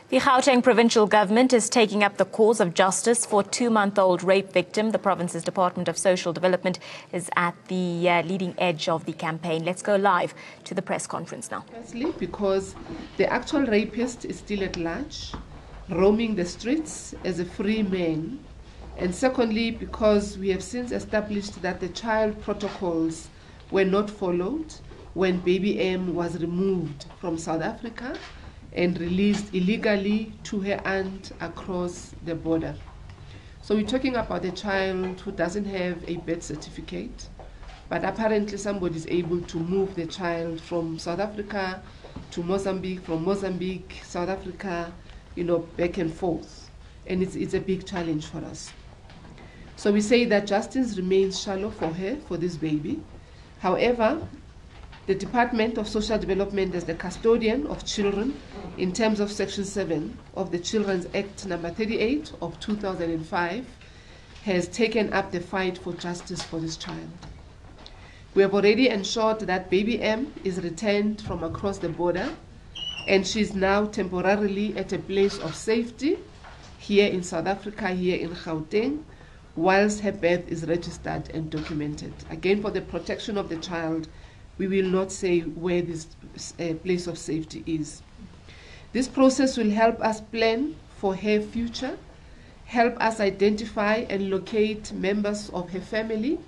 The Gauteng provincial government is taking up the cause of justice for two-month-old rape victim. The province's Department of Social Development is at the leading edge of the campaign. Let's go live to the press conference now. Firstly, because the actual rapist is still at large, roaming the streets as a free man. And secondly, because we have since established that the child protocols were not followed when baby M was removed from South Africa and released illegally to her aunt across the border. So we're talking about a child who doesn't have a birth certificate, but apparently somebody is able to move the child from South Africa to Mozambique, from Mozambique, South Africa, back and forth. And it's a big challenge for us. So we say that justice remains shallow for her, for this baby. However, the Department of Social Development, as the custodian of children in terms of Section 7 of the Children's Act number 38 of 2005, has taken up the fight for justice for this child. We have already ensured that baby M is returned from across the border, and she's now temporarily at a place of safety here in South Africa, here in Gauteng, whilst her birth is registered and documented. Again, for the protection of the child, we will not say where this place of safety is. This process will help us plan for her future, help us identify and locate members of her family,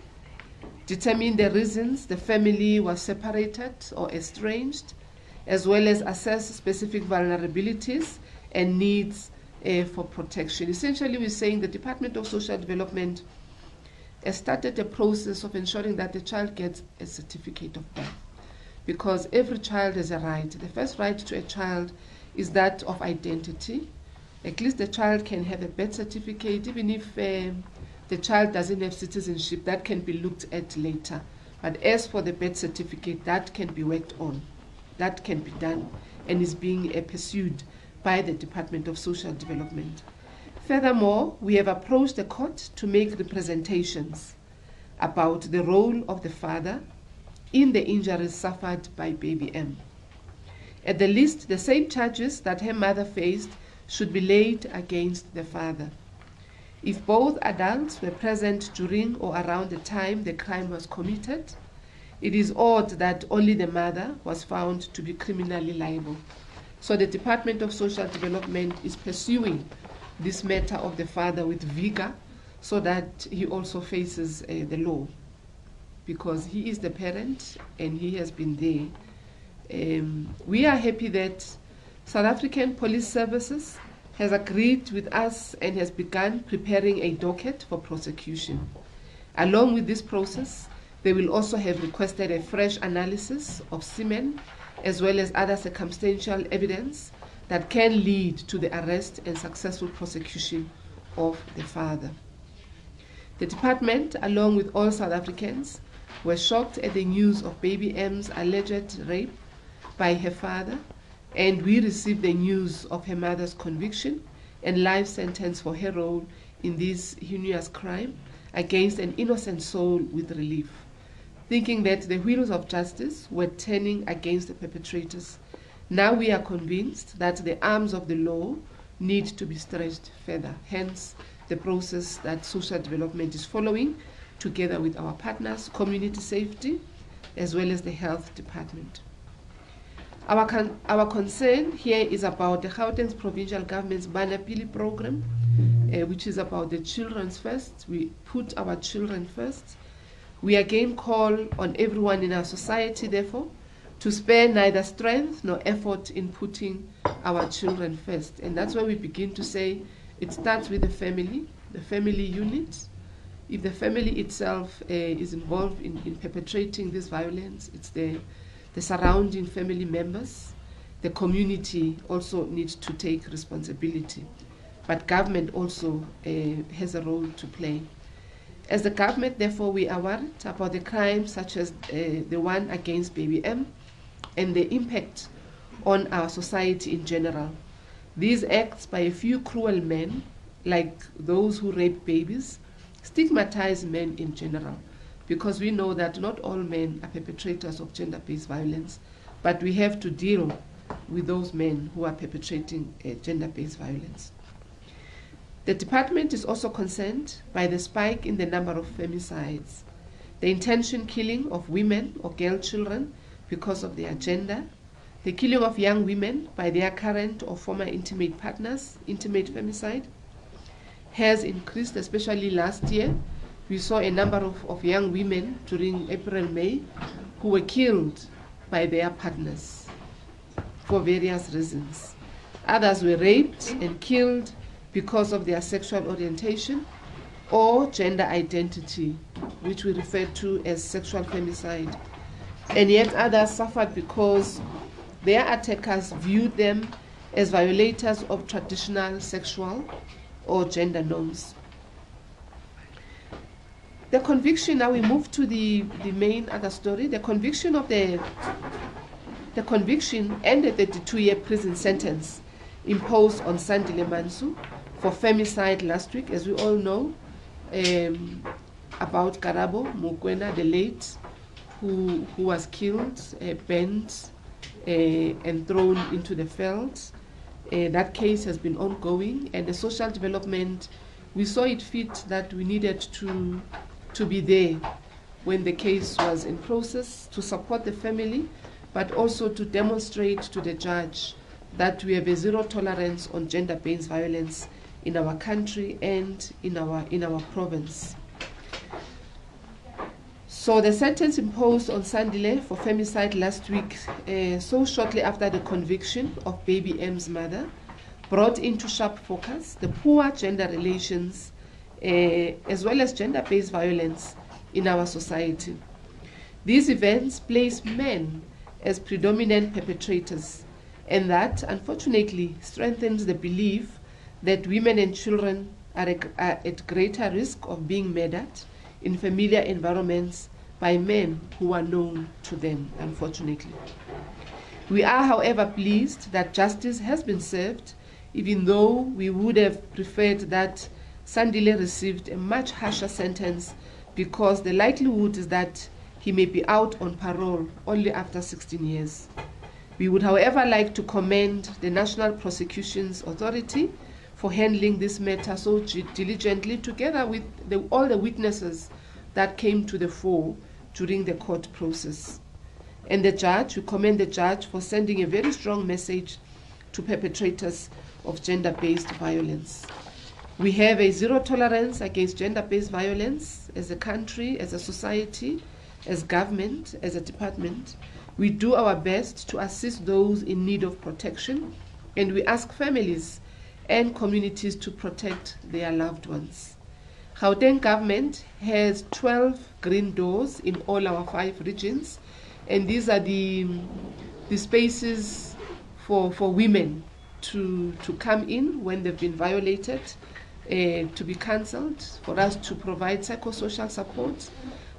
determine the reasons the family was separated or estranged, as well as assess specific vulnerabilities and needs for protection. Essentially, we're saying the Department of Social Development has started a process of ensuring that the child gets a certificate of birth, because every child has a right. The first right to a child is that of identity. At least the child can have a birth certificate, even if the child doesn't have citizenship, that can be looked at later. But as for the birth certificate, that can be worked on, that can be done, and is being pursued by the Department of Social Development. Furthermore, we have approached the court to make representations about the role of the father in the injuries suffered by baby M. At the least, the same charges that her mother faced should be laid against the father. If both adults were present during or around the time the crime was committed, it is odd that only the mother was found to be criminally liable. So the Department of Social Development is pursuing this matter of the father with vigor, so that he also faces the law, because he is the parent and he has been there. We are happy that South African Police Services has agreed with us and has begun preparing a docket for prosecution. Along with this process, they will also have requested a fresh analysis of semen, as well as other circumstantial evidence that can lead to the arrest and successful prosecution of the father. The department, along with all South Africans, were shocked at the news of baby M's alleged rape by her father, and we received the news of her mother's conviction and life sentence for her role in this heinous crime against an innocent soul with relief, thinking that the wheels of justice were turning against the perpetrators. Now we are convinced that the arms of the law need to be stretched further, hence the process that social development is following together with our partners, community safety, as well as the health department. Our concern here is about the Gauteng provincial government's Banapili program, which is about the children's first. We put our children first. We again call on everyone in our society, therefore, to spare neither strength nor effort in putting our children first. And that's why we begin to say it starts with the family unit. If the family itself is involved in perpetrating this violence, it's the surrounding family members. The community also needs to take responsibility. But government also has a role to play. As the government, therefore, we are worried about the crimes such as the one against baby M and the impact on our society in general. These acts by a few cruel men, like those who rape babies, stigmatize men in general, because we know that not all men are perpetrators of gender-based violence, but we have to deal with those men who are perpetrating gender-based violence. The department is also concerned by the spike in the number of femicides, the intention killing of women or girl children because of their gender, the killing of young women by their current or former intimate partners. Intimate femicide has increased, especially last year. We saw a number of young women during April, May, who were killed by their partners for various reasons. Others were raped and killed because of their sexual orientation or gender identity, which we refer to as sexual femicide. And yet others suffered because their attackers viewed them as violators of traditional sexual or gender norms. The conviction, now we move to the main other story. The conviction and the 32-year prison sentence imposed on Sandile Mansu for femicide last week, as we all know, about Karabo Mokoena, the late, who was killed, burnt, and thrown into the veld. That case has been ongoing, and the social development, we saw it fit that we needed to be there when the case was in process, to support the family, but also to demonstrate to the judge that we have a zero tolerance on gender-based violence in our country and in our province. So the sentence imposed on Sandile for femicide last week, so shortly after the conviction of baby M's mother, brought into sharp focus the poor gender relations as well as gender-based violence in our society. These events place men as predominant perpetrators, and that, unfortunately, strengthens the belief that women and children are at greater risk of being murdered in familiar environments by men who are known to them, unfortunately. We are, however, pleased that justice has been served, even though we would have preferred that Sandile received a much harsher sentence, because the likelihood is that he may be out on parole only after 16 years. We would, however, like to commend the National Prosecutions Authority for handling this matter so diligently, together with all the witnesses that came to the fore during the court process. And the judge, we commend the judge for sending a very strong message to perpetrators of gender-based violence. We have a zero tolerance against gender-based violence as a country, as a society, as government, as a department. We do our best to assist those in need of protection, and we ask families and communities to protect their loved ones. Gauteng government has 12 green doors in all our 5 regions, and these are the spaces for women to come in when they've been violated, to be cancelled, for us to provide psychosocial support,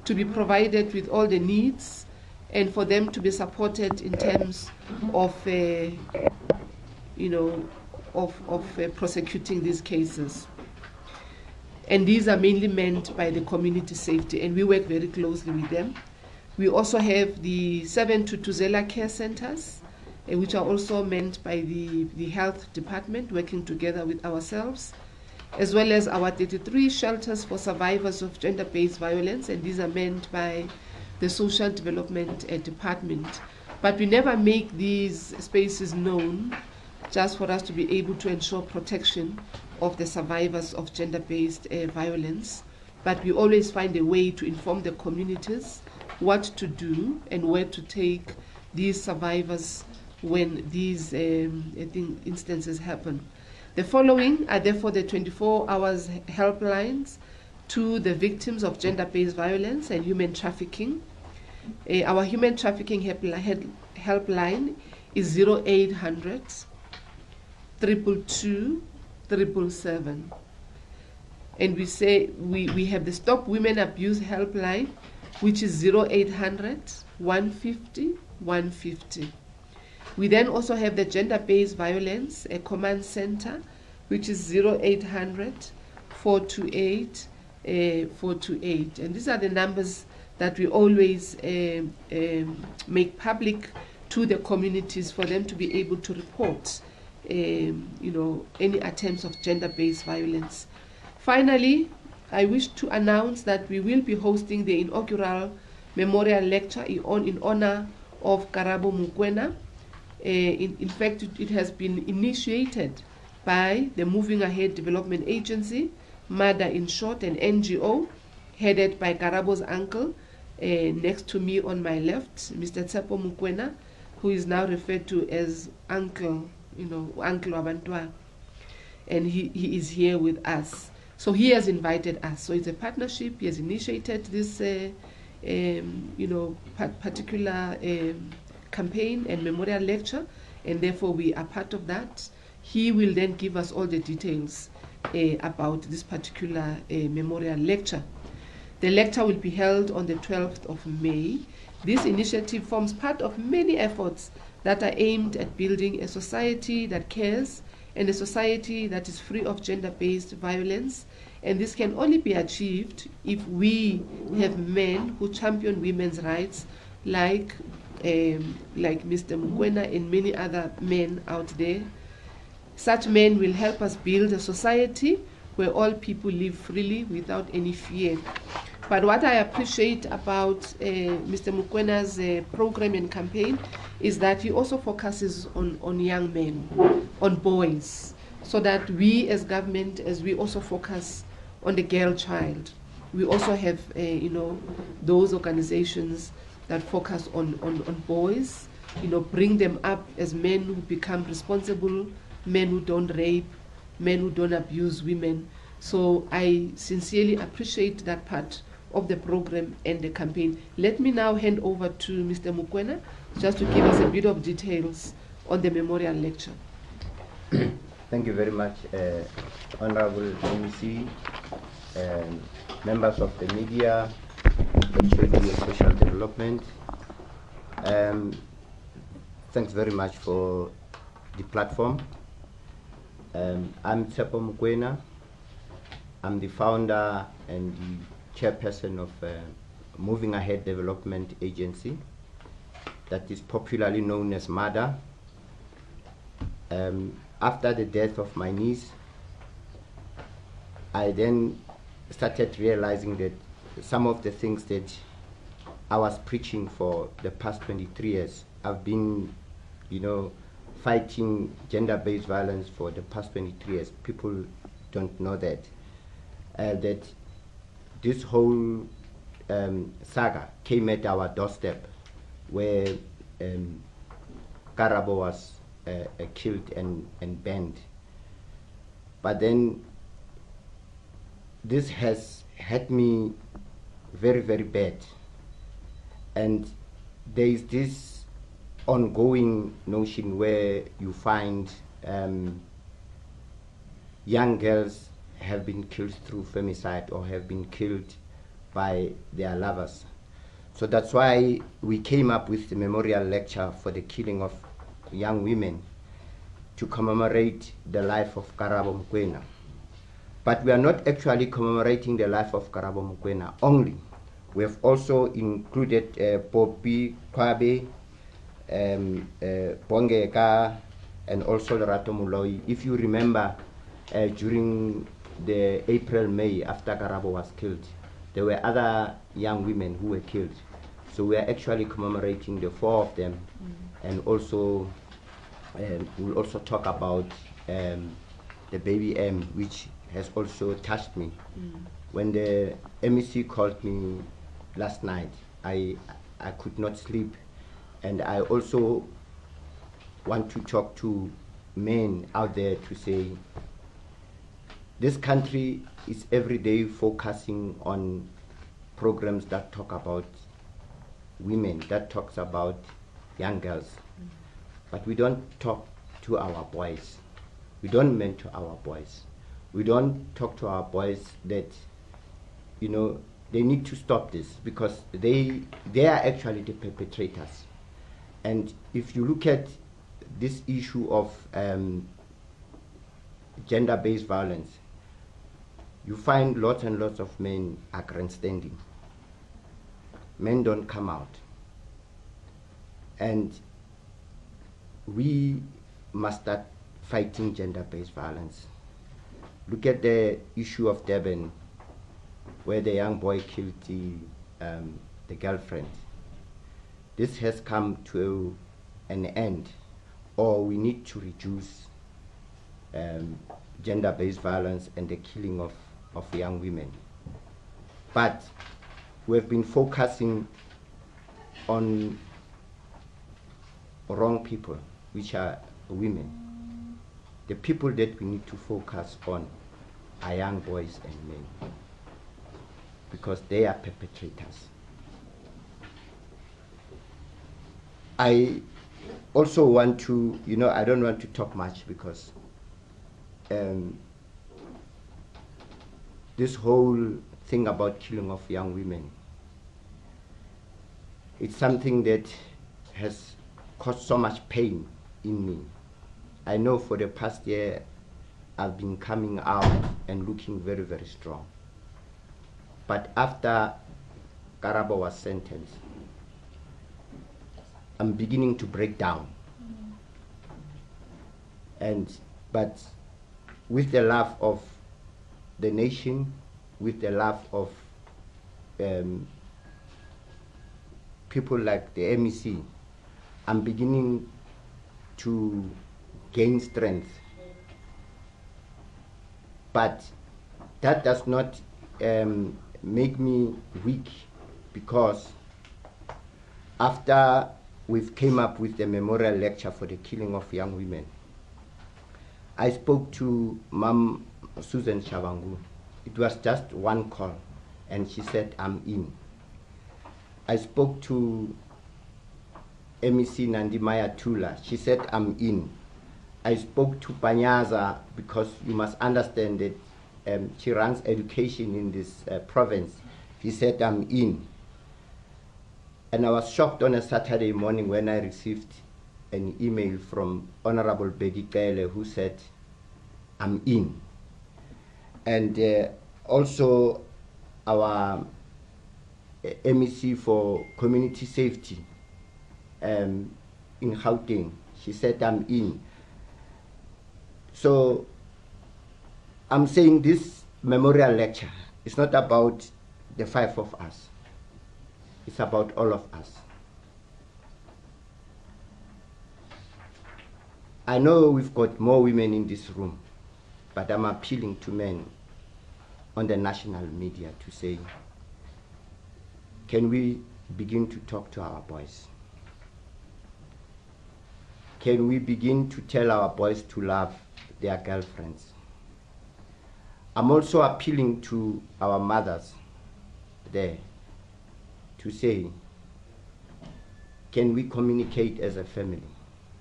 to be provided with all the needs, and for them to be supported in terms of, prosecuting these cases. And these are mainly meant by the community safety, and we work very closely with them. We also have the 7 Thuthuzela care centers, which are also meant by the health department, working together with ourselves, as well as our 33 shelters for survivors of gender-based violence, and these are meant by the social development department. But we never make these spaces known just for us to be able to ensure protection of the survivors of gender-based violence, but we always find a way to inform the communities what to do and where to take these survivors when these instances happen. The following are therefore the 24 hours helplines to the victims of gender-based violence and human trafficking. Our human trafficking helpline is 0800 222 777. And we say we have the Stop Women Abuse helpline, which is 0800 150 150. We then also have the Gender-Based Violence Command Center, which is 0800 428 428. And these are the numbers that we always make public to the communities for them to be able to report any attempts of gender-based violence. Finally, I wish to announce that we will be hosting the inaugural memorial lecture in honor of Karabo Mokoena. In fact, it has been initiated by the Moving Ahead Development Agency, MADA in short, an NGO headed by Karabo's uncle, next to me on my left, Mr. Tsepo Mokoena, who is now referred to as Uncle, Uncle Wabantwa, and he is here with us. So he has invited us. So it's a partnership. He has initiated this, particular campaign and memorial lecture, and therefore we are part of that. He will then give us all the details about this particular memorial lecture. The lecture will be held on the 12th of May. This initiative forms part of many efforts that are aimed at building a society that cares and a society that is free of gender-based violence. And this can only be achieved if we have men who champion women's rights, like Mr. Mokoena and many other men out there. Such men will help us build a society where all people live freely without any fear. But what I appreciate about Mr. Mokwena's program and campaign is that he also focuses on young men, on boys, so that we as government, as we also focus on the girl child, we also have those organizations that focus on boys, bring them up as men who become responsible, men who don't rape, men who don't abuse women. So I sincerely appreciate that part of the program and the campaign. Let me now hand over to Mr. Mokoena just to give us a bit of details on the memorial lecture. Thank you very much, Honorable MEC, members of the media, HOD of Social Development. Thanks very much for the platform. I'm Tsepo Mokoena. I'm the founder and the chairperson of Moving Ahead Development Agency, that is popularly known as MADA. After the death of my niece, I then started realizing that some of the things that I was preaching for the past 23 years, I've been, fighting gender-based violence for the past 23 years. People don't know that. That this whole saga came at our doorstep, where Karabo was killed and banned. But then this has hit me very, very bad. And there is this ongoing notion where you find young girls have been killed through femicide or have been killed by their lovers. So that's why we came up with the memorial lecture for the killing of young women to commemorate the life of Karabo Mokoena. But we are not actually commemorating the life of Karabo Mokoena only. We have also included Poppy Kwabe, Bongeka, and also Lerato Moloi. If you remember, during the April-May after Karabo was killed, there were other young women who were killed. So we are actually commemorating the 4 of them, and also we'll also talk about the baby M, which has also touched me. When the MEC called me last night, I could not sleep, and I also want to talk to men out there to say, this country is every day focusing on programs that talk about women, that talks about young girls. But we don't talk to our boys. We don't mentor our boys. We don't talk to our boys that, they need to stop this, because they are actually the perpetrators. And if you look at this issue of gender-based violence, you find lots and lots of men are grandstanding. Men don't come out. And we must start fighting gender-based violence. Look at the issue of Durban, where the young boy killed the girlfriend. This has come to an end, or we need to reduce gender-based violence and the killing of young women. But we've been focusing on wrong people, which are women. The people that we need to focus on are young boys and men, because they are perpetrators. I also want to, I don't want to talk much, because this whole thing about killing of young women, it's something that has caused so much pain in me. I know for the past year I've been coming out and looking very, very strong. But after Karabo was sentenced, I'm beginning to break down. But with the love of the nation, with the love of people like the MEC, I'm beginning to gain strength. But that does not make me weak, because after we've came up with the memorial lecture for the killing of young women, I spoke to Mom Susan Shabangu. It was just one call, and she said, I'm in. I spoke to MEC Nandimaya Tula. She said, I'm in. I spoke to Panyaza, because you must understand that she runs education in this province. He said, I'm in. And I was shocked on a Saturday morning when I received an email from Honorable Bedi Kele, who said, I'm in. And also our MEC for community safety in Gauteng, she said, I'm in. So I'm saying this memorial lecture is not about the five of us. It's about all of us. I know we've got more women in this room, but I'm appealing to men on the national media to say, can we begin to talk to our boys? Can we begin to tell our boys to love their girlfriends? I'm also appealing to our mothers there to say, can we communicate as a family?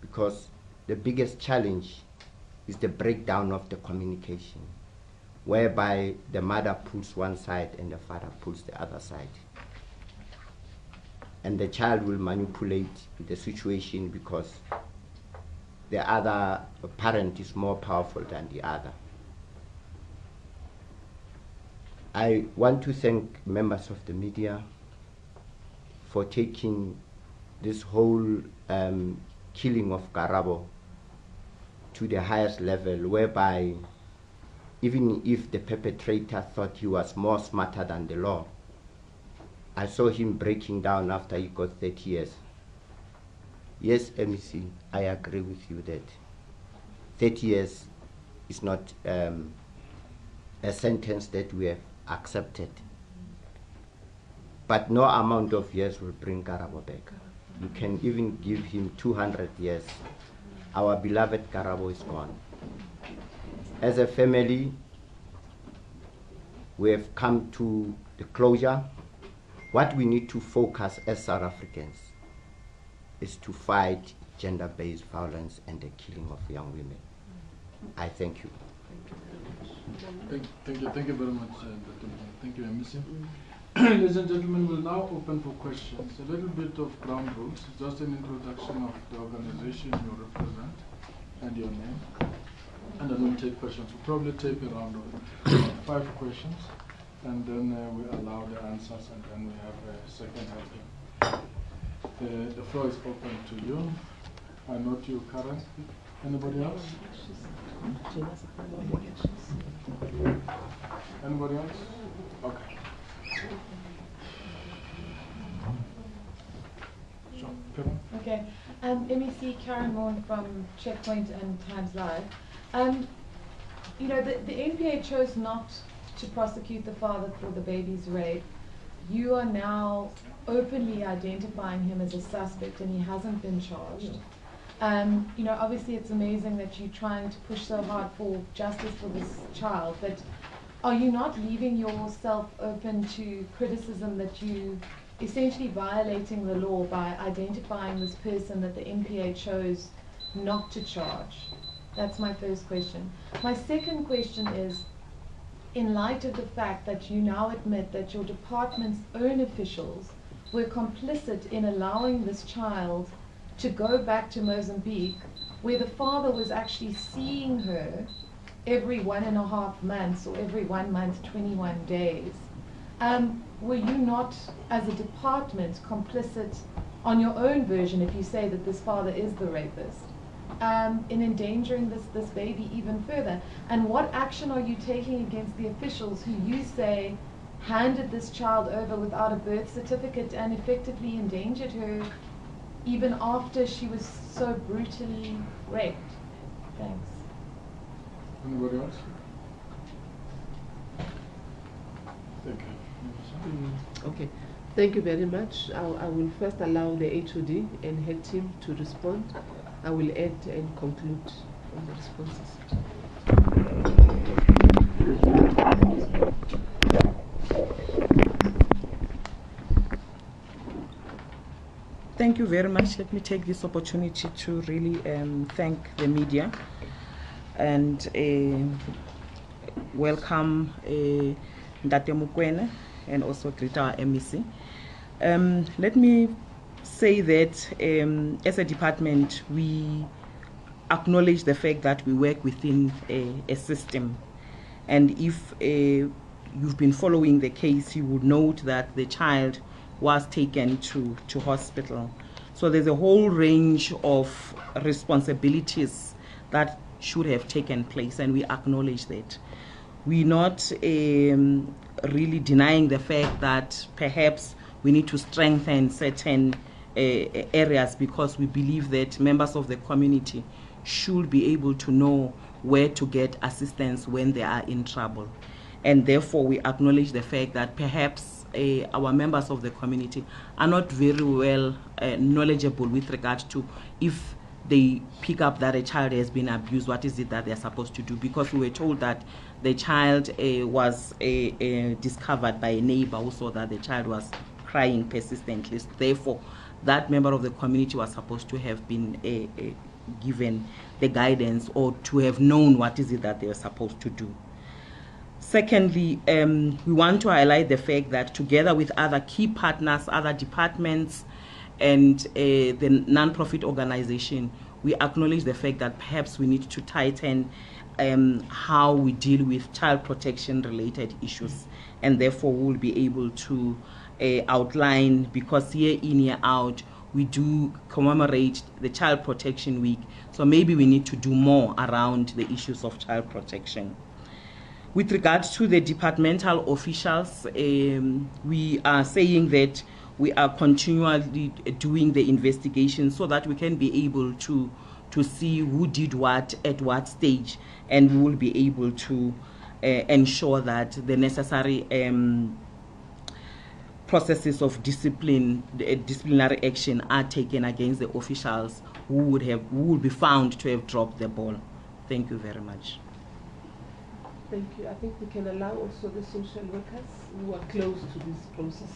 Because the biggest challenge is the breakdown of the communication, whereby the mother pulls one side and the father pulls the other side. And the child will manipulate the situation because the other parent is more powerful than the other. I want to thank members of the media for taking this whole killing of Karabo to the highest level, whereby even if the perpetrator thought he was more smarter than the law, I saw him breaking down after he got 30 years. Yes, MEC, I agree with you that 30 years is not a sentence that we have accepted. But no amount of years will bring Karabo back. You can even give him 200 years. Our beloved Karabo is gone. As a family, we have come to the closure. What we need to focus as South Africans is to fight gender-based violence and the killing of young women. I thank you. Thank you very much, Dr. Thank you, MEC. Ladies and gentlemen, we'll now open for questions. A little bit of ground rules, just an introduction of the organization you represent and your name. And then we'll take questions. We'll probably take a round of 5 questions, and then we allow the answers, and then we have a second helping. The floor is open to you. I note you, Karen. Anybody else? Anybody else? Okay. Sure. Karen? Okay. MEC Karen Morn from Checkpoint and Times Live. You know, the NPA chose not to prosecute the father for the baby's rape. You are now openly identifying him as a suspect, and he hasn't been charged. You know, obviously it's amazing that you're trying to push so hard for justice for this child, but are you not leaving yourself open to criticism that you essentially violating the law by identifying this person that the NPA chose not to charge? That's my first question. My second question is, in light of the fact that you now admit that your department's own officials were complicit in allowing this child to go back to Mozambique, where the father was actually seeing her every 1.5 months or every 1 month, 21 days, were you not, as a department, complicit on your own version, if you say that this father is the rapist, in endangering this baby even further? And what action are you taking against the officials who you say handed this child over without a birth certificate and effectively endangered her even after she was so brutally raped? Thanks. Anybody else? Thank you. Okay, thank you very much. I will first allow the HOD and head team to respond. I will add and conclude on the responses. Thank you very much. Let me take this opportunity to really thank the media and welcome Ndate Mukwena and also greet our MEC. Let me say that as a department, we acknowledge the fact that we work within a system. And if you've been following the case, you would note that the child was taken to hospital. So there's a whole range of responsibilities that should have taken place, and we acknowledge that. We're not really denying the fact that perhaps we need to strengthen certain areas, because we believe that members of the community should be able to know where to get assistance when they are in trouble. And therefore we acknowledge the fact that perhaps our members of the community are not very well knowledgeable with regard to, if they pick up that a child has been abused, what is it that they're supposed to do? Because we were told that the child was discovered by a neighbor who saw that the child was crying persistently. Therefore, that member of the community was supposed to have been given the guidance, or to have known what is it that they were supposed to do. Secondly, we want to highlight the fact that together with other key partners, other departments, and the non-profit organization, we acknowledge the fact that perhaps we need to tighten how we deal with child protection related issues. And therefore we will be able to outline, because year in, year out, we do commemorate the Child Protection Week. So maybe we need to do more around the issues of child protection. With regards to the departmental officials, we are saying that we are continually doing the investigation so that we can be able to see who did what at what stage, and we will be able to ensure that the necessary processes of disciplinary action are taken against the officials who would be found to have dropped the ball. Thank you very much. Thank you. I think we can allow also the social workers who are close to this process.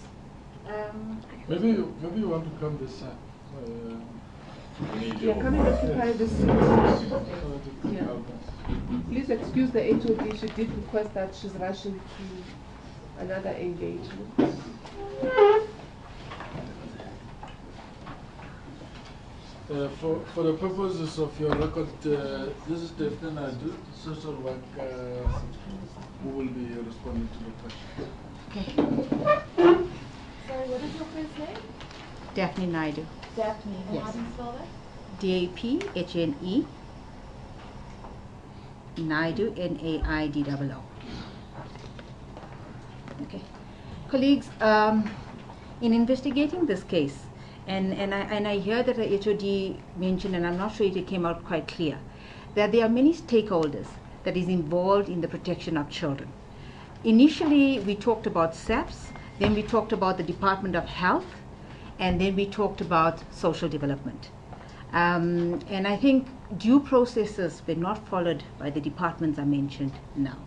Maybe you want to come this side. Yeah, come and occupy this seat. Yeah. Please excuse the HOD. She did request that she's rushing to another engagement. For the purposes of your record, this is Daphne Naidu, social work, who will be responding to the question. Okay. Sorry, what is your first name? Daphne Naidu. Daphne. And Yes. how do you spell that? DAP-HNE, Naidu, NAIDOO. Okay. Colleagues, in investigating this case, and I hear that the HOD mentioned, and I'm not sure it came out quite clear, that there are many stakeholders that is involved in the protection of children. Initially, we talked about SAPS, then we talked about the Department of Health, and then we talked about social development. And I think due processes were not followed by the departments I mentioned now.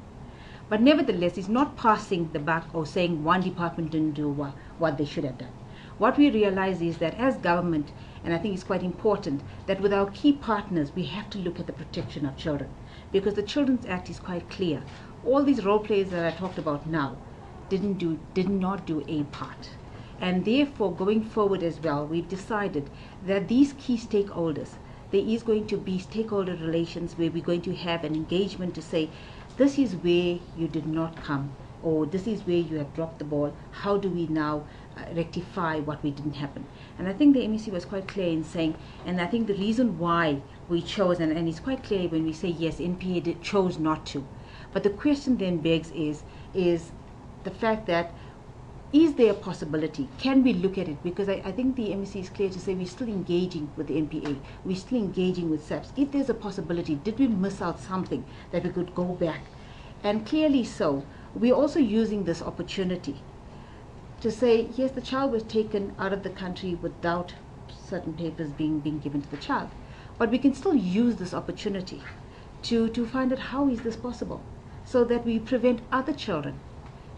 But nevertheless, it's not passing the buck or saying one department didn't do what they should have done. What we realize is that as government, and I think it's quite important, that with our key partners, we have to look at the protection of children. Because the Children's Act is quite clear. All these role players that I talked about now did not do a part. And therefore, going forward as well, we've decided that these key stakeholders, there is going to be stakeholder relations where we're going to have an engagement to say, this is where you did not come, or this is where you have dropped the ball. How do we now rectify what we didn't happen? And I think the MEC was quite clear in saying, and I think the reason why we chose, and it's quite clear when we say yes, NPA chose not to. But the question then begs is the fact that, is there a possibility? Can we look at it? Because I think the MEC is clear to say we're still engaging with the NPA. We're still engaging with SAPS. If there's a possibility, did we miss out something that we could go back? And clearly so, we're also using this opportunity to say, yes, the child was taken out of the country without certain papers being given to the child. But we can still use this opportunity to find out how is this possible, so that we prevent other children.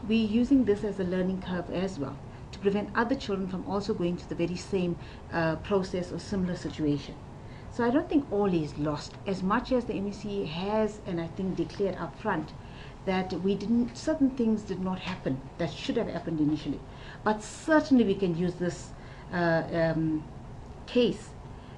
We're using this as a learning curve as well, to prevent other children from also going to the very same process or similar situation. So I don't think all is lost, as much as the MEC has, and I think declared up front, that certain things did not happen that should have happened initially. But certainly we can use this case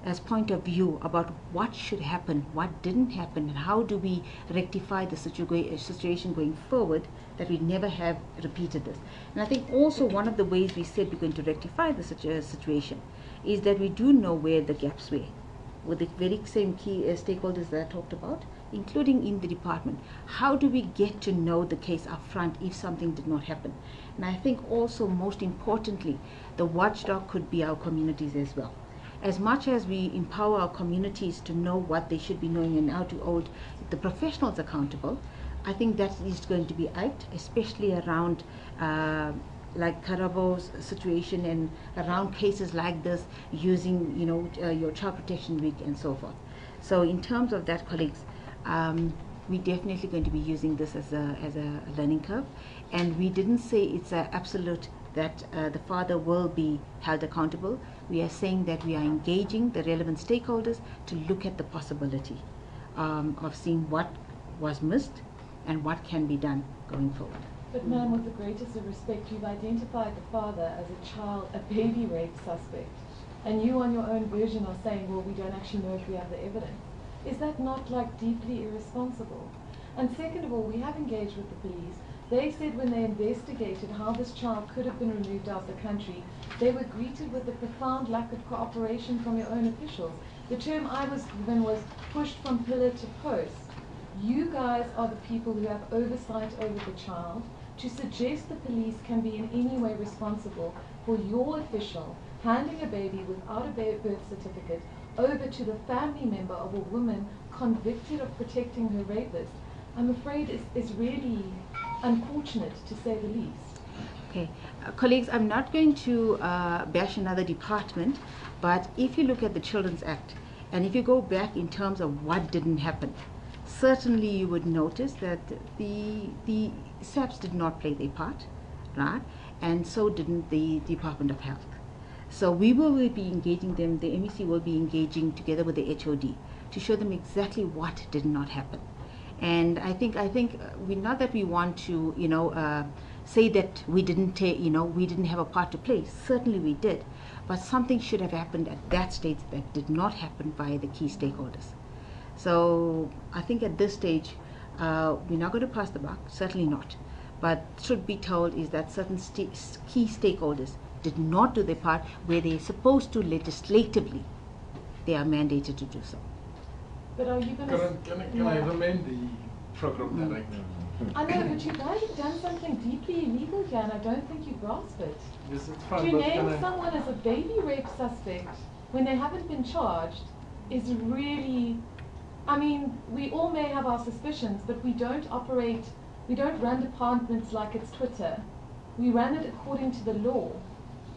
as point of view about what should happen, what didn't happen, and how do we rectify the situation going forward, that we never have repeated this. And I think also one of the ways we said we're going to rectify the situation is that we do know where the gaps were, with the very same key stakeholders that I talked about, including in the department. How do we get to know the case up front if something did not happen? And I think also, most importantly, the watchdog could be our communities as well. As much as we empower our communities to know what they should be knowing and how to hold the professionals accountable, I think that is going to be out, especially around like Karabo's situation and around cases like this, using your Child Protection Week and so forth. So in terms of that, colleagues, we're definitely going to be using this as a learning curve, and we didn't say it's an absolute that the father will be held accountable. We are saying that we are engaging the relevant stakeholders to look at the possibility of seeing what was missed and what can be done going forward. But ma'am, with the greatest of respect, you've identified the father as a baby rape suspect. And you on your own version are saying, well, we don't actually know if we have the evidence. Is that not deeply irresponsible? And second of all, we have engaged with the police. They said when they investigated how this child could have been removed out of the country, they were greeted with a profound lack of cooperation from your own officials. The term I was given was pushed from pillar to post. You guys are the people who have oversight over the child. To suggest the police can be in any way responsible for your official handing a baby without a birth certificate over to the family member of a woman convicted of protecting her rapist, I'm afraid is really unfortunate, to say the least. Okay, colleagues, I'm not going to bash another department, but if you look at the Children's Act, and if you go back in terms of what didn't happen, certainly you would notice that the SAPS did not play their part, right? And so didn't the Department of Health. So we will be engaging them, the MEC will be engaging together with the HOD to show them exactly what did not happen. And I think we, not that we want to, say that we didn't have a part to play. Certainly we did, but something should have happened at that stage that did not happen by the key stakeholders. So I think at this stage, we're not going to pass the buck, certainly not. But should be told is that certain key stakeholders did not do their part where they're supposed to legislatively they are mandated to do so. But are you going to... Can I remain the program director? I know, but you guys have done something deeply illegal here, and I don't think you grasp it. Yes, it's fine, To but name someone as a baby rape suspect when they haven't been charged is really... I mean, we all may have our suspicions, but we don't run departments like it's Twitter. We run it according to the law.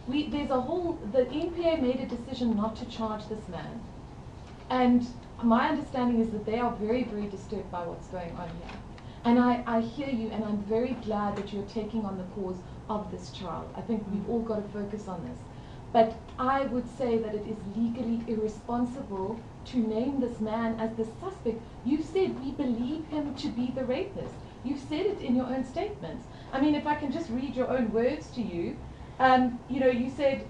The NPA made a decision not to charge this man. And my understanding is that they are very, very disturbed by what's going on here. And I hear you, and I'm very glad that you're taking on the cause of this child. I think we've all got to focus on this. But I would say that it is legally irresponsible to name this man as the suspect. You said we believe him to be the rapist. You've said it in your own statements. I mean, if I can just read your own words to you, you know, you said,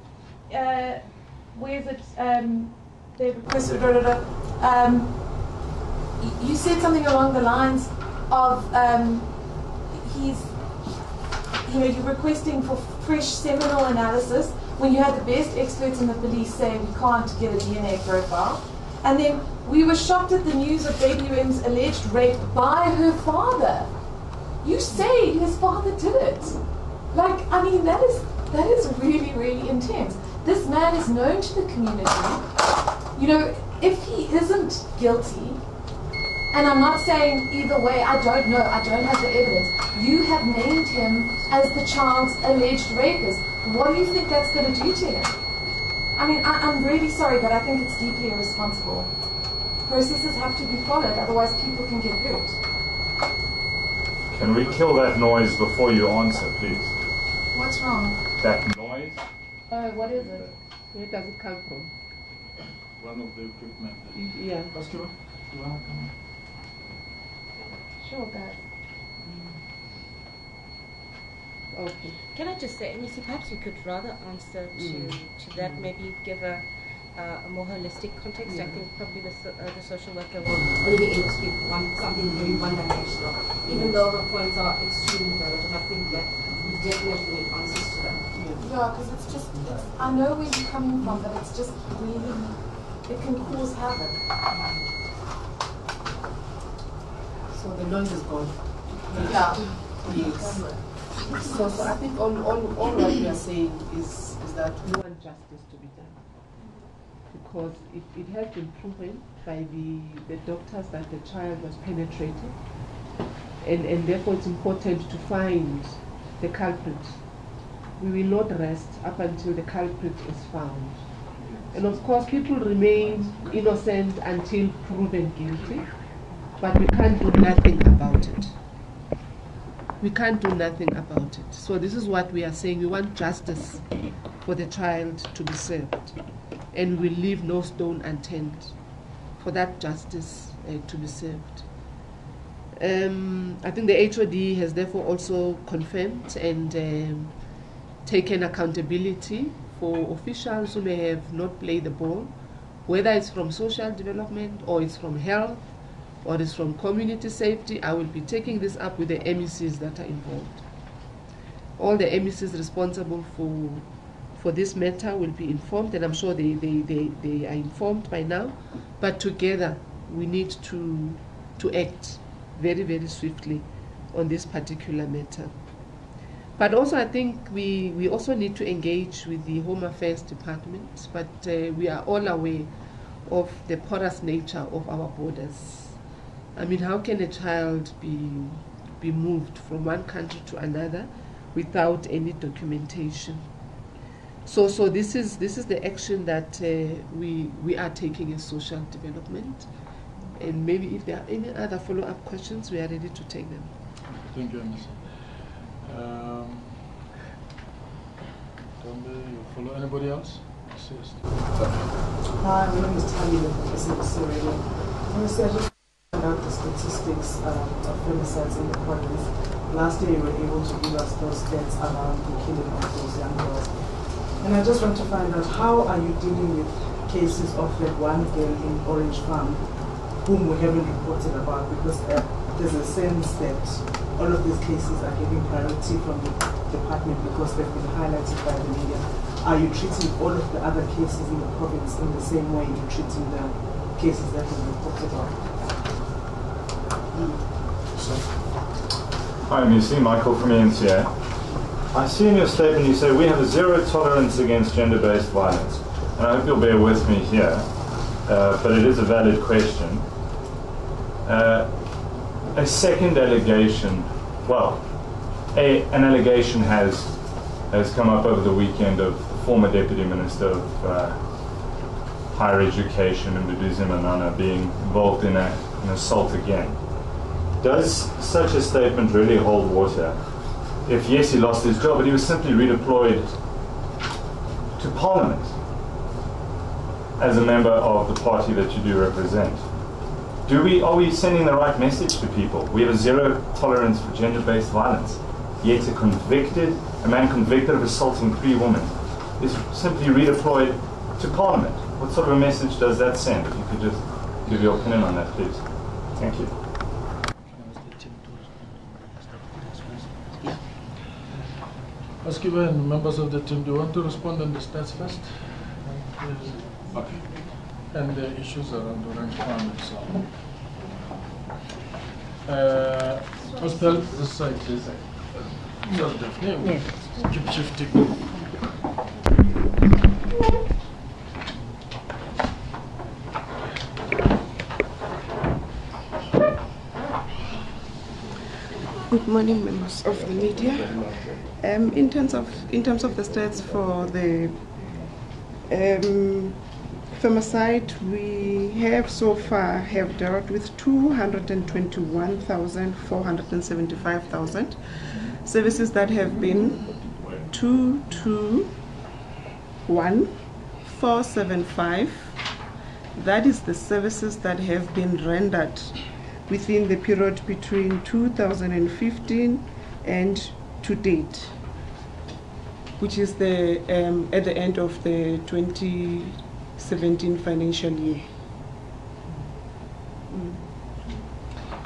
where's it? They've requested, you said something along the lines of, you're requesting for fresh seminal analysis when you had the best experts in the police say we can't get a DNA profile. And then we were shocked at the news of Baby Rem's alleged rape by her father. You say his father did it. Like, I mean, that is really, really intense. This man is known to the community. You know, if he isn't guilty, and I'm not saying either way, I don't know, I don't have the evidence. You have named him as the child's alleged rapist. What do you think that's going to do to him? I mean, I'm really sorry, but I think it's deeply irresponsible. Processes have to be followed, otherwise people can get hurt. Can we kill that noise before you answer, please? What's wrong? That noise? Oh, what is it? Where does it come from? One of the equipment. Yeah. Basketball? Do you want to come on? Sure, guys. Okay. Can I just say, MEC, perhaps you could rather answer to that, maybe give a more holistic context. I think probably the social worker will only be able to give something very one-dimensional. Even though her points are extremely valid, and I think that we definitely need answers to them. Yeah, because it's just, I know where you're coming from, but it's just really, it can cause havoc. So the noise is gone. Yeah. Yes. So I think all what we are saying is that we want justice to be done. Because it has been proven by the doctors that the child was penetrated. And therefore it's important to find the culprit. We will not rest up until the culprit is found. And of course people remain innocent until proven guilty, but we can't do nothing about it. We can't do nothing about it. So this is what we are saying. We want justice for the child to be served. And we leave no stone unturned for that justice to be served. I think the HOD has therefore also confirmed and taken accountability for officials who may have not played the ball, whether it's from social development or it's from health or it's from community safety. I will be taking this up with the MECs that are involved. All the MECs responsible for this matter will be informed, and I'm sure they are informed by now. But together, we need to act very, very swiftly on this particular matter. But also, I think we also need to engage with the Home Affairs Department, but we are all aware of the porous nature of our borders. I mean, how can a child be moved from one country to another without any documentation? So this is the action that we are taking as social development. And maybe if there are any other follow-up questions, we are ready to take them. Thank you, Ms. You follow anybody else? Hi, my name is Tanya from SABC Radio. Honestly, I just found out the statistics of femicides in the province. Last year, you were able to give us those stats around the killing of those young girls. And I just want to find out, how are you dealing with cases of that one girl in Orange Farm whom we haven't reported about? Because there's a sense that all of these cases are getting priority from the department because they've been highlighted by the media. are you treating all of the other cases in the province in the same way you're treating the cases that were reported on? Hi, MEC, Michael from ENCA. I see in your statement you say we have a zero tolerance against gender-based violence. And I hope you'll bear with me here, but it is a valid question. A second allegation, well, an allegation has come up over the weekend of the former Deputy Minister of Higher Education, Mduduzi Manana, being involved in an assault again. Does such a statement really hold water? If yes, he lost his job, but he was simply redeployed to Parliament as a member of the party that you do represent. Are we sending the right message to people? We have a zero tolerance for gender-based violence, yet a man convicted of assaulting 3 women is simply redeployed to Parliament. What sort of a message does that send? If you could just give your opinion on that, please. Thank you. Oskiba and members of the team, do you want to respond on the stats first? Okay. And the issues around the rank farm itself. Hospital, this side, please. Just definitely. Yes. Keep shifting. Good morning, members of the media. In terms of the stats for the femicide, we have so far dealt with 221,475,000 services that have been 221,475. That is the services that have been rendered within the period between 2015 and to date, which is the at the end of the 2017 financial year.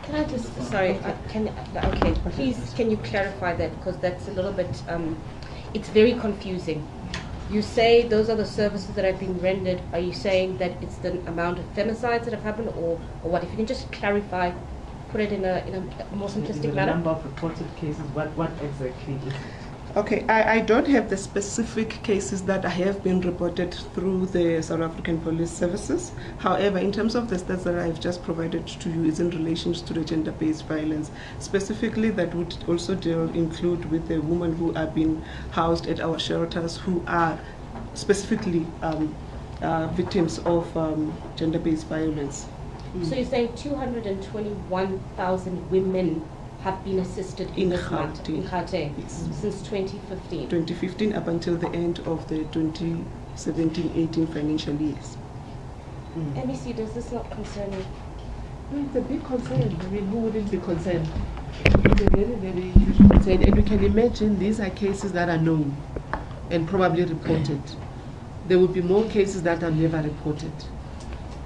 Can I just, sorry, okay, please can you clarify that, because that's a little bit, it's very confusing. You say those are the services that have been rendered. Are you saying that it's the amount of femicides that have happened, or what? If you can just clarify, put it in a more simplistic manner. The number of reported cases, what exactly is it? Okay, I don't have the specific cases that have been reported through the South African Police Services. However, in terms of the stats that I've just provided to you is in relation to the gender-based violence. Specifically, that would also include with the women who are being housed at our shelters who are specifically victims of gender-based violence. So you're saying 221,000 women have been assisted in this month in Gauteng since 2015? 2015 up until the end of the 2017-18 financial years. MEC, does this not concern you? No, it's a big concern. I mean, who wouldn't be concerned? It's a very, very huge concern. And you can imagine these are cases that are known and probably reported. There will be more cases that are never reported,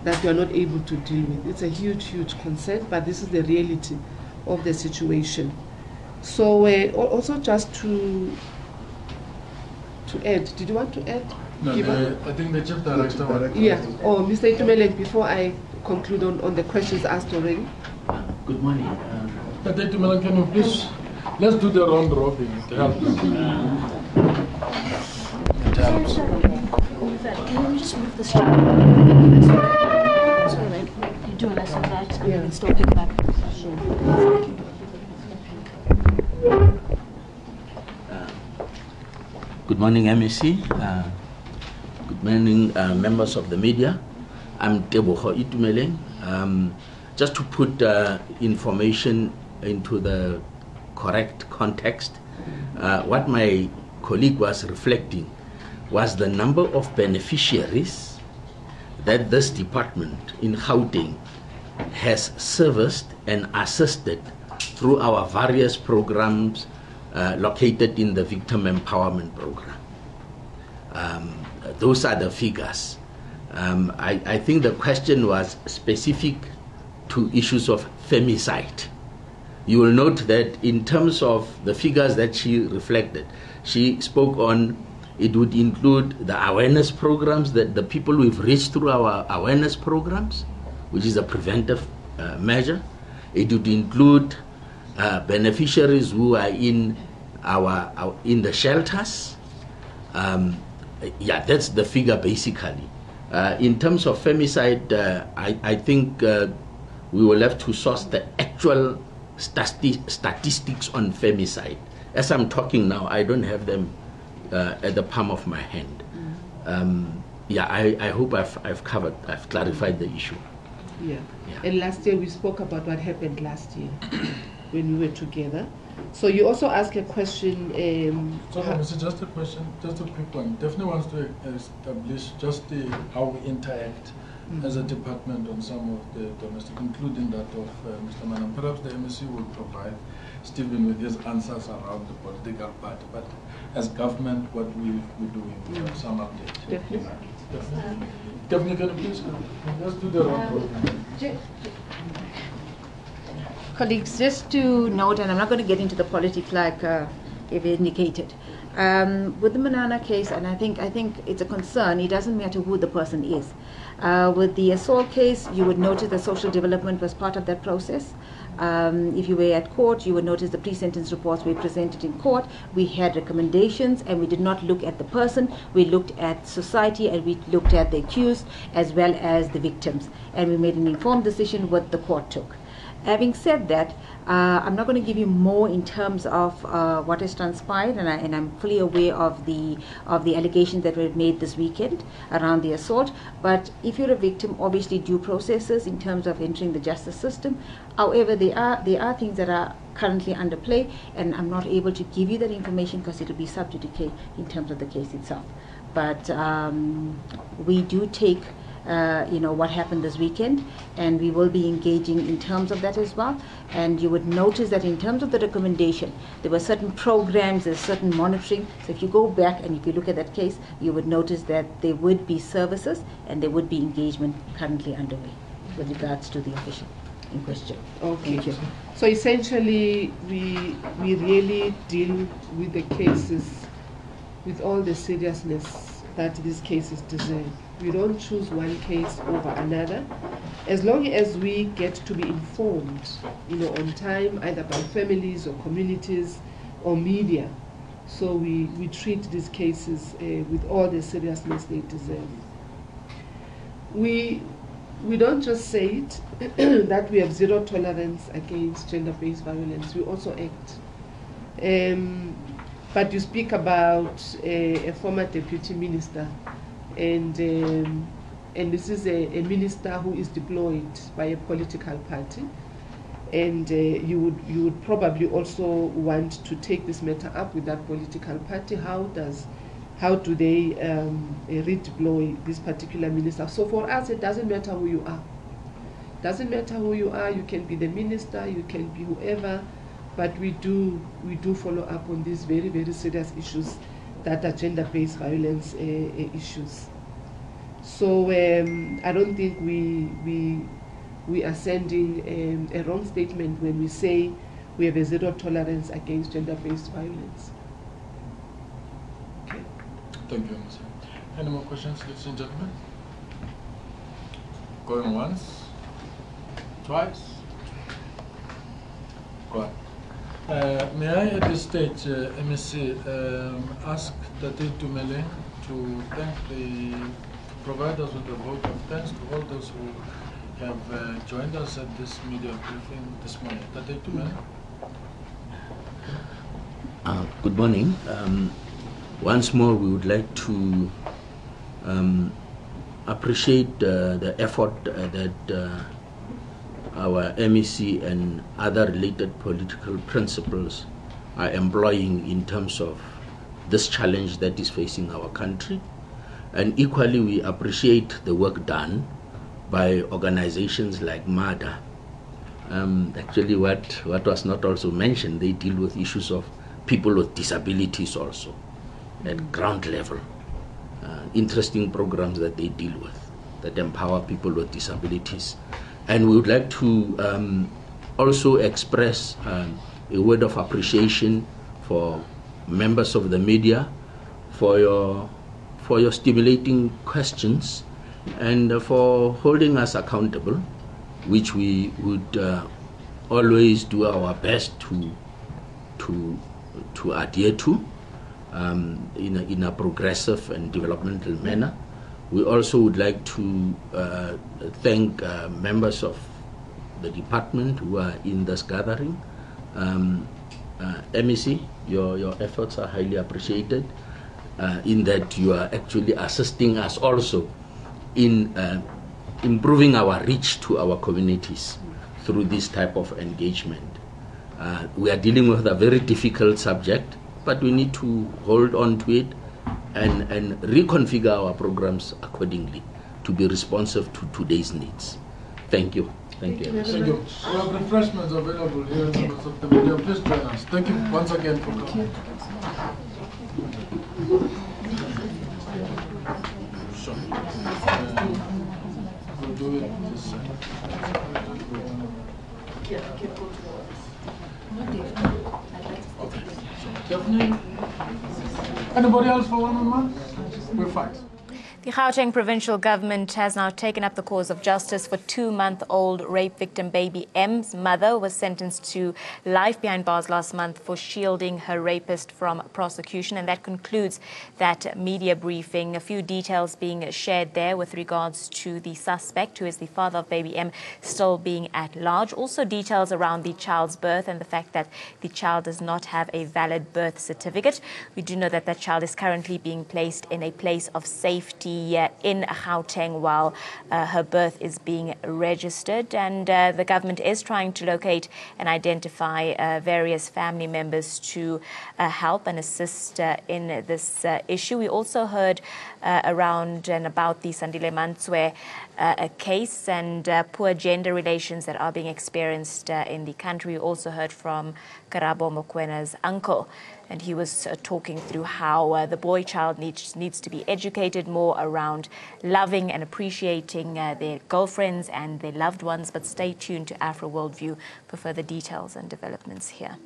that we are not able to deal with. It's a huge, huge concern, but this is the reality of the situation. So also just to add, did you want to add? No, I think the Chief Director. Yeah. Oh, Mr. Itumeleng, before I conclude on the questions asked already. Good morning. Mr. Itumeleng, can you please, let's do the round robin. It helps. It helps. Can you just move the story? So that you do less of that and you can still pick it up. Good morning, MEC. Good morning, members of the media. I'm Tebogo Itumeleng. Just to put information into the correct context, what my colleague was reflecting was the number of beneficiaries that this department in Gauteng has serviced and assisted through our various programs located in the Victim Empowerment Program. Those are the figures. I think the question was specific to issues of femicide. You will note that in terms of the figures that she reflected, she spoke on It would include the awareness programs that the people we've reached through our awareness programs, which is a preventive measure. It would include beneficiaries who are in in the shelters. Yeah, that's the figure basically. In terms of femicide, I think we will have to source the actual statistics on femicide. As I'm talking now, I don't have them at the palm of my hand. Yeah, I hope I've clarified the issue. Yeah. And last year we spoke about what happened last year when we were together. So you also asked a question. Just a question, just a quick one. Definitely wants to establish just how we interact as a department on some of the domestic, including that of Mr. Manam. Perhaps the MEC will provide Stephen with his answers around the political part, but as government, what we're doing, some update. Definitely. Definitely, can you please let's do the round. Colleagues, just to note, and I'm not going to get into the politics like you've indicated, with the Manana case, and I think it's a concern. It doesn't matter who the person is. With the assault case, you would notice that social development was part of that process. If you were at court, you would notice the pre-sentence reports were presented in court. We had recommendations, and we did not look at the person. We looked at society, and we looked at the accused as well as the victims, and we made an informed decision what the court took. Having said that, I'm not going to give you more in terms of what has transpired, and I'm fully aware of the allegations that were made this weekend around the assault. But if you're a victim, obviously due processes in terms of entering the justice system. However, there are things that are currently under play, and I'm not able to give you that information because it will be subject to case in terms of the case itself. But we do take what happened this weekend, and we will be engaging in terms of that as well. And you would notice that in terms of the recommendation, there were certain programs, there's certain monitoring. So if you go back and if you look at that case, you would notice that there would be services and there would be engagement currently underway with regards to the official in question. Okay. Thank you. So essentially, we really deal with the cases with all the seriousness that these cases deserve. We don't choose one case over another. As long as we get to be informed, on time, either by families or communities or media. So we treat these cases with all the seriousness they deserve. We don't just say it, that we have zero tolerance against gender-based violence. We also act. But you speak about a former deputy minister, and this is a minister who is deployed by a political party, and you would probably also want to take this matter up with that political party. How do they redeploy this particular minister? So for us, it doesn't matter who you are. Doesn't matter who you are. You can be the minister, you can be whoever, but we do follow up on these very, very serious issues that are gender-based violence issues. So I don't think we are sending a wrong statement when we say we have a zero tolerance against gender-based violence. Okay. Thank you, Ms. Any more questions, ladies and gentlemen? Going once, twice. Go on. May I at this stage, MEC, ask Tate Tumele to provide us with a vote of thanks to all those who have joined us at this media briefing this morning. Tate Tumele. Good morning. Once more, we would like to appreciate the effort that our MEC and other related political principles are employing in terms of this challenge that is facing our country. And equally, we appreciate the work done by organizations like MADA. Actually, what was not also mentioned, they deal with issues of people with disabilities also at ground level. Interesting programs that they deal with that empower people with disabilities. And we would like to also express a word of appreciation for members of the media for your stimulating questions and for holding us accountable, which we would always do our best to adhere to in a progressive and developmental manner. We also would like to thank members of the department who are in this gathering. MEC, your efforts are highly appreciated in that you are actually assisting us also in improving our reach to our communities through this type of engagement. We are dealing with a very difficult subject, but we need to hold on to it and reconfigure our programs accordingly to be responsive to today's needs. Thank you. Thank you. Thank you. We have refreshments available here members of the media. Please join us. Thank you once again for coming. Sure. We'll do it this side. Okay. Definitely. Anybody else for one-on-one? We're fine. The Gauteng provincial government has now taken up the cause of justice for 2-month-old rape victim baby M's mother was sentenced to life behind bars last month for shielding her rapist from prosecution. And that concludes that media briefing. A few details being shared there with regards to the suspect, who is the father of baby M, still being at large. Also details around the child's birth and the fact that the child does not have a valid birth certificate. We do know that that child is currently being placed in a place of safety in Gauteng while her birth is being registered, and the government is trying to locate and identify various family members to help and assist in this issue. We also heard around and about the Sandile Mantswe case and poor gender relations that are being experienced in the country. We also heard from Karabo Mokwena's uncle, and he was talking through how the boy child needs to be educated more around loving and appreciating their girlfriends and their loved ones. But stay tuned to Afro Worldview for further details and developments here.